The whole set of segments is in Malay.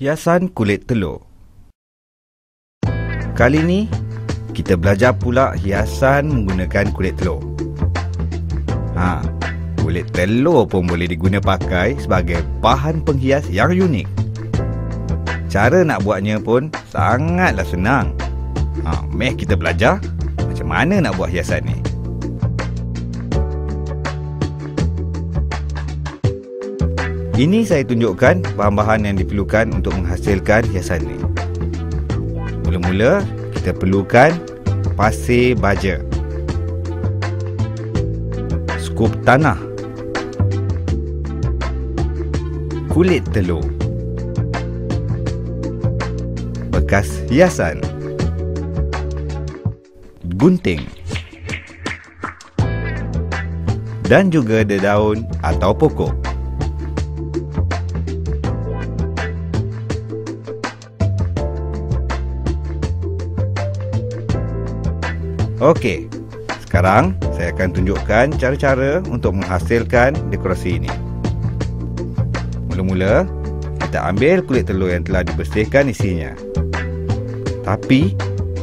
Hiasan kulit telur. Kali ni kita belajar pula hiasan menggunakan kulit telur. Kulit telur pun boleh diguna pakai sebagai bahan penghias yang unik. Cara nak buatnya pun sangatlah senang. Mari kita belajar macam mana nak buat hiasan ni. Ini saya tunjukkan bahan-bahan yang diperlukan untuk menghasilkan hiasan ni. Mula-mula kita perlukan pasir baja, skup tanah, kulit telur, bekas hiasan, gunting, dan juga dedaun atau pokok. Okey, sekarang saya akan tunjukkan cara-cara untuk menghasilkan dekorasi ini. Mula-mula, kita ambil kulit telur yang telah dibersihkan isinya. Tapi,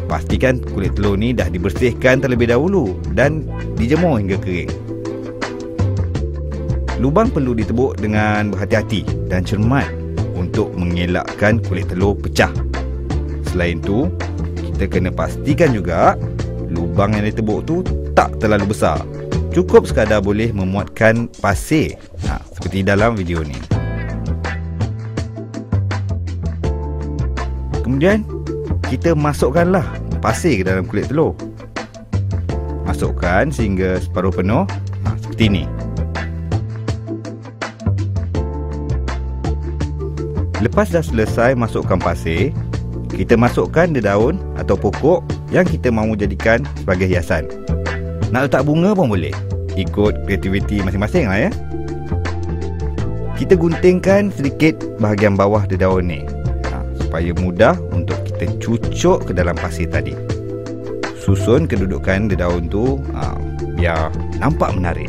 pastikan kulit telur ni dah dibersihkan terlebih dahulu dan dijemur hingga kering. Lubang perlu ditebuk dengan berhati-hati dan cermat untuk mengelakkan kulit telur pecah. Selain tu, kita kena pastikan juga lubang yang ditebuk tu tak terlalu besar. Cukup sekadar boleh memuatkan pasir, seperti dalam video ni. Kemudian kita masukkanlah pasir ke dalam kulit telur. Masukkan sehingga separuh penuh, seperti ni. Lepas dah selesai masukkan pasir, kita masukkan dedaun atau pokok yang kita mahu jadikan sebagai hiasan. Nak letak bunga pun boleh, ikut kreativiti masing-masing lah ya. Kita guntingkan sedikit bahagian bawah dedaun ni, supaya mudah untuk kita cucuk ke dalam pasir tadi. Susun kedudukan dedaun tu biar nampak menarik.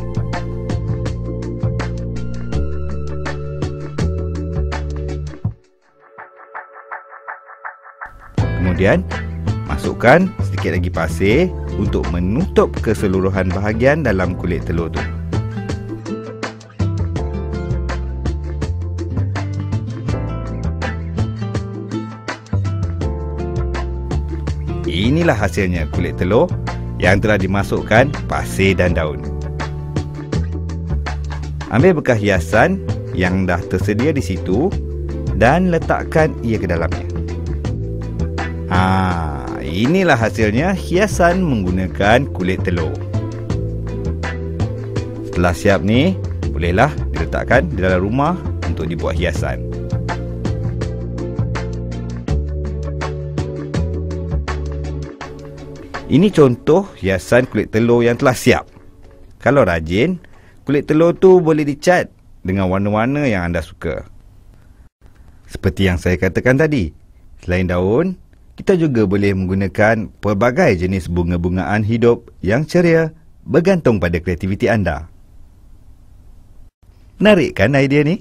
Kemudian masukkan sedikit lagi pasir untuk menutup keseluruhan bahagian dalam kulit telur tu. Inilah hasilnya kulit telur yang telah dimasukkan pasir dan daun. Ambil bekas hiasan yang dah tersedia di situ dan letakkan ia ke dalamnya. Inilah hasilnya hiasan menggunakan kulit telur. Setelah siap ni, bolehlah diletakkan di dalam rumah untuk dibuat hiasan. Ini contoh hiasan kulit telur yang telah siap. Kalau rajin, kulit telur tu boleh dicat dengan warna-warna yang anda suka. Seperti yang saya katakan tadi, selain daun, kita juga boleh menggunakan pelbagai jenis bunga-bungaan hidup yang ceria bergantung pada kreativiti anda. Menarik kan idea ni?